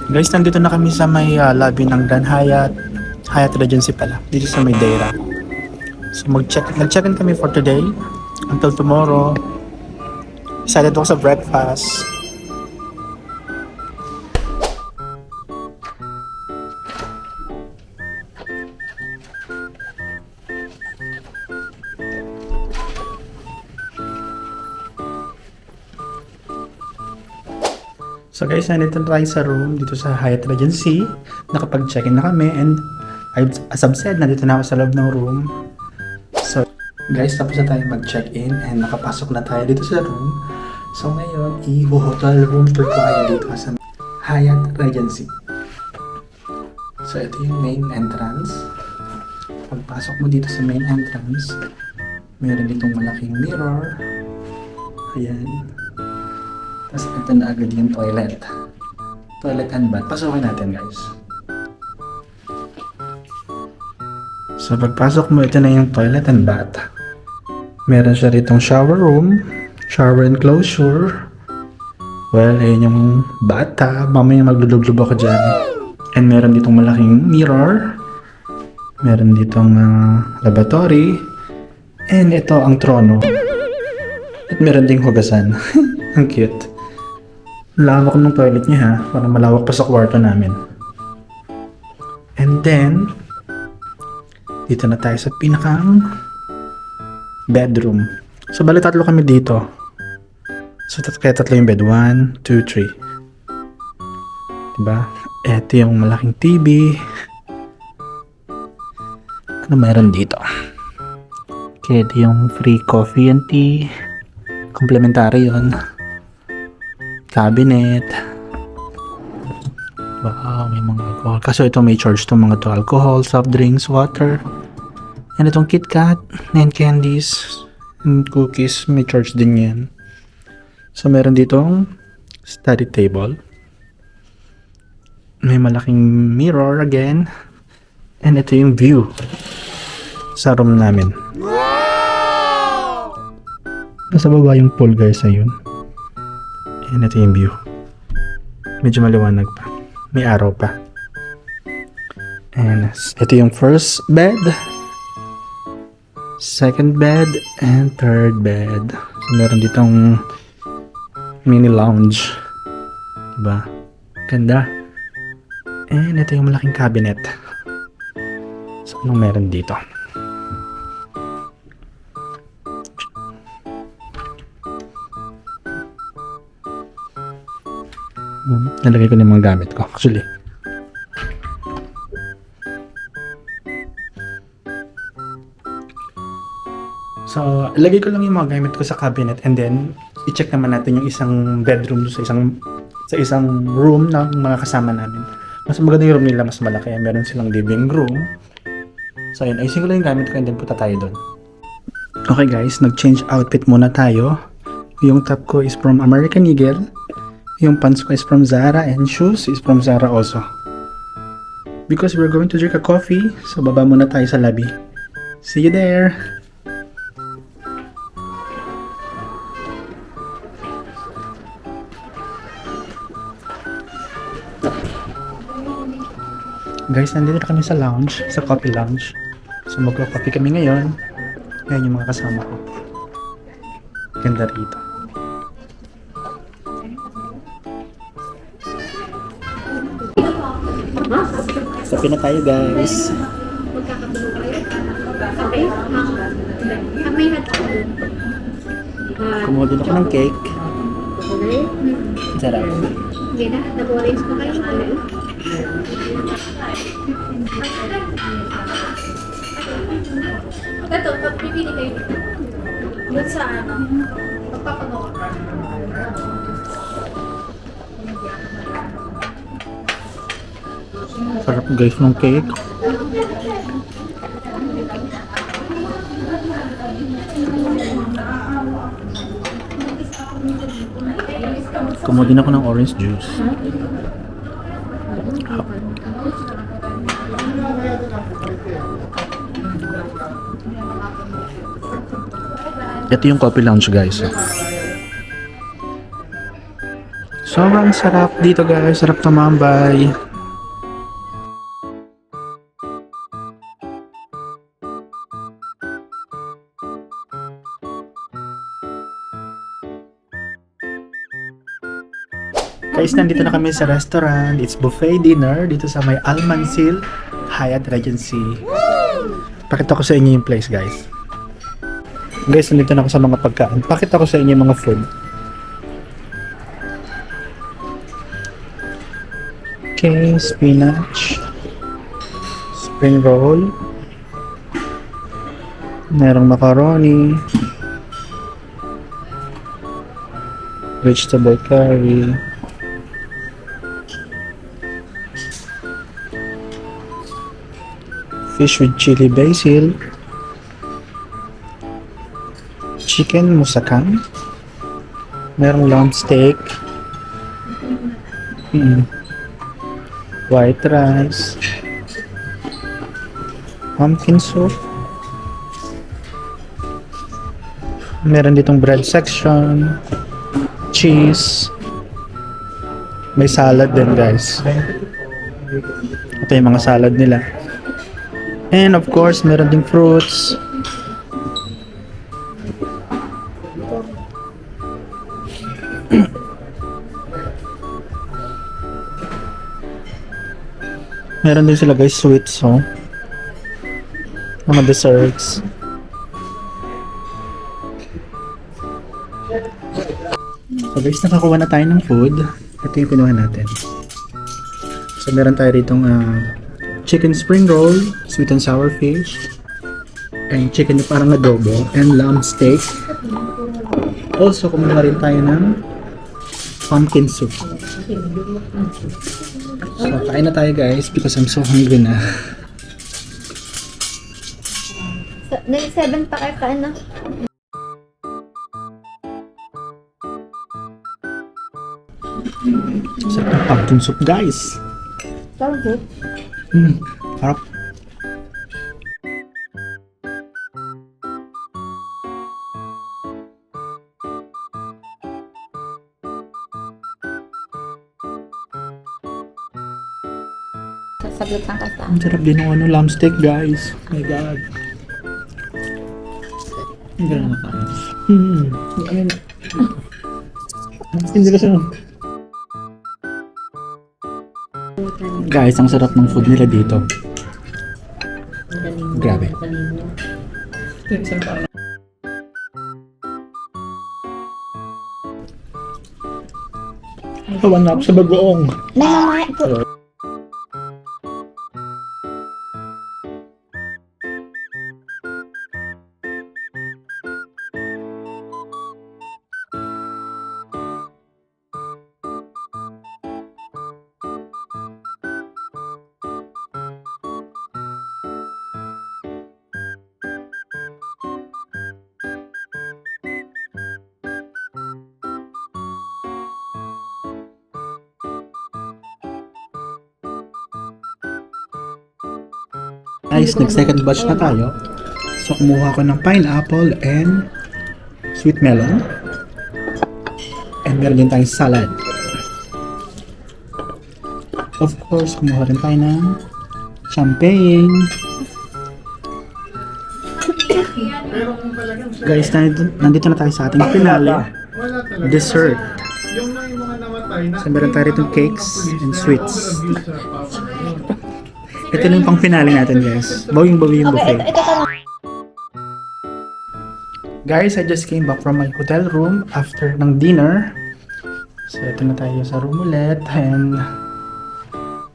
Guys, nandito na kami sa may lobby ng Grand Hyatt. Hyatt Regency pala. Dito sa may Deira. So nag-check-in kami for today. Until tomorrow. Excited ako sa breakfast. So guys, nandito na tayo sa room dito sa Hyatt Regency. Nakapag-check-in na kami and as I've said, nandito na ako sa loob ng room. So guys, tapos na tayo mag-check-in and nakapasok na tayo dito sa room. So ngayon, i-hotel room tour ko kayo dito sa Hyatt Regency. So ito yung main entrance. Pagpasok mo dito sa main entrance, meron ditong malaking mirror. Ayan. Tapos ito na agad yung toilet. Toilet and bath. Pasukin natin guys. So pagpasok mo, ito na yung toilet and bath. Meron siya ditong shower room. Shower enclosure. Well, ayun yung bathtub. Mamaya maglulublub ako dyan. And meron ditong malaking mirror. Meron ditong lavatory. And ito ang trono. At meron ding hugasan. Ang cute. Lawak ng toilet niya ha, para malawak pa sa kwarto namin. And then, dito na tayo sa pinakang bedroom. So, bali tatlo kami dito. So, kaya tatlo yung bed. 1, 2, 3. Diba? Ito yung malaking TV. Ano meron dito? Okay, ito yung free coffee and tea. Komplementary yun. Cabinet. Wow, may mga alcohol. Kaso ito may charge to mga to alcohol, soft drinks, water. And itong KitKat and candies and cookies, may charge din yan. So meron ditong study table. May malaking mirror again. And ito yung view sa room namin. Nasa baba yung pool guys, ayun. And ito yung view. Medyo maliwanag pa. May araw pa. And ito yung first bed, second bed, and third bed. So meron ditong mini lounge. Diba? Ganda. And ito yung malaking cabinet. So anong meron dito? Nalagay ko na yung mga gamit ko actually. So, ilagay ko lang yung mga gamit ko sa cabinet and then i-check naman natin yung isang bedroom sa isang room ng mga kasama namin. Mas maganda yung room nila, mas malaki. Meron silang living room. So, ayun, ayusin ko lang yung gamit ko and then punta tayo doon. Okay guys, nag-change outfit muna tayo. Yung top ko is from American Eagle. Yung pants ko is from Zara and shoes is from Zara also. Because we're going to drink a coffee, so baba muna tayo sa lobby. See you there! Guys, nandito na kami sa lounge, sa coffee lounge. So magka-coffee kami ngayon. Ayan yung mga kasama ko. Ganda rito. Sabi na tayo guys. Kumuha din ako ng cake. Sarap. Hindi na, nag-orange pa kayo. Ito, pag pipili kayo doon sa ano, magpapagawa ka. Sarap guys ng cake. Kumuha din ako ng orange juice. Ito yung coffee lounge guys. So Sobrang sarap dito guys, sarap tumambay. Guys, nandito na kami sa restaurant. It's buffet dinner dito sa may Almansil Hyatt Regency. Pakita ko sa inyo yung place, guys. Guys, nandito na ako sa mga pagkain. Pakita ko sa inyo yung mga food. Okay, spinach, spring roll, merong macaroni, vegetable curry, fish with chili basil, chicken musakang, merong lamb steak, white rice, pumpkin soup, meron ditong bread section, cheese, may salad din guys. Ito yung mga salad nila. And of course, meron ding fruits. Meron din sila guys, sweets, oh. Mga desserts. So guys, nakakuha na tayo ng food. Ito yung pinuha natin. So meron tayo ditong chicken spring roll, sweet and sour fish, and chicken na parang adobo, and lamb steak. Also, kumuha rin tayo ng pumpkin soup. So, kain na tayo guys because I'm so hungry na. Nag-7 pa kayo ka, ano? Sarap ng pumpkin soup guys. Sarap po. Harap. Sasagot lang kita. Ang sarap din ng lamb steak guys. My God. Ang gano'n na tayo. Ayun. Hindi ka siya. Guys, ang sarap ng food nila dito. Grabe. Kawan na ako sa bagoong. Mamaya po. Guys, nag-second batch na tayo. So, kumuha ko ng pineapple and sweet melon. And meron din tayong salad. Of course, kumuha rin tayo ng champagne. Guys, nandito na tayo sa ating finale. Dessert. So, meron tayo rin cakes and sweets. Ito na yung pang finale natin guys. Bawing-bawi yung buffet. Guys, I just came back from my hotel room after ng dinner. So ito na tayo sa room ulit. And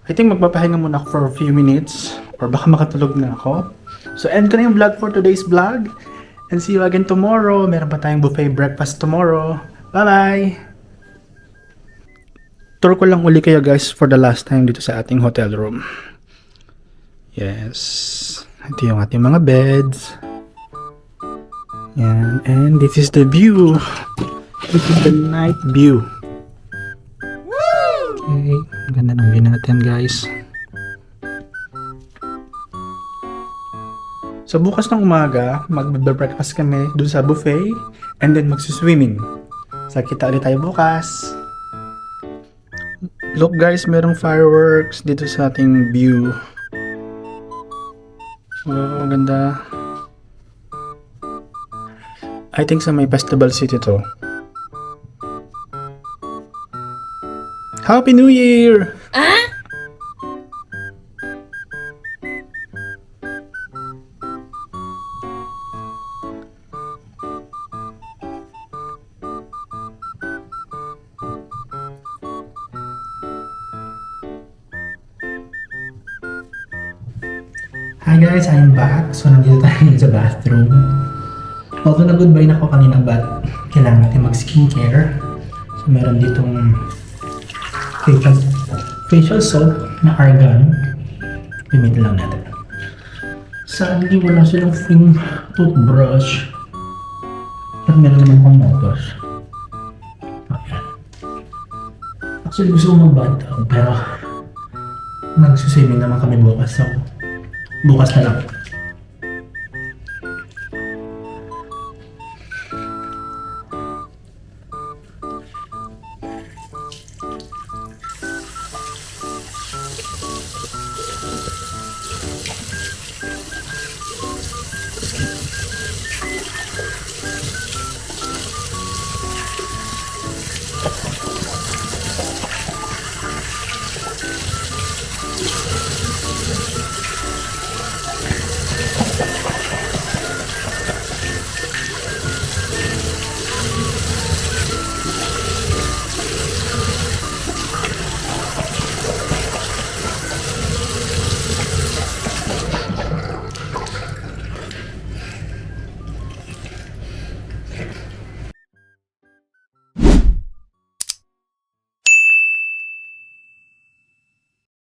I think magpapahinga muna ako for a few minutes. Or baka makatulog na ako. So end ko na yung vlog for today's vlog. And see you again tomorrow. Meron pa tayong buffet breakfast tomorrow. Bye-bye! Tour ko lang uli kayo guys for the last time dito sa ating hotel room. Yes. Ito yung ating mga beds. Yan. And this is the view. This is the night view. Okay. Ang ganda ng view natin guys. So bukas ng umaga, magbe-breakfast kami dun sa buffet. And then magsuswimming. So kita ulit tayo bukas. Look guys, merong fireworks dito sa ating view. Wow, ang ganda. I think sa may Festival City to. Happy New Year! Hi guys, I'm back. So nandito tayo ngayon sa bathroom. Although na-goodbye na ako kanina but kailangan natin mag-skincare. So meron ditong facial soap na argan. Gamitin lang natin. Sadly, wala silang free toothbrush. Pero meron naman akong motos. Ayan. Actually, gusto ko mag-bathtub pero nagsuswimming naman kami bukas. So, bukas na lang.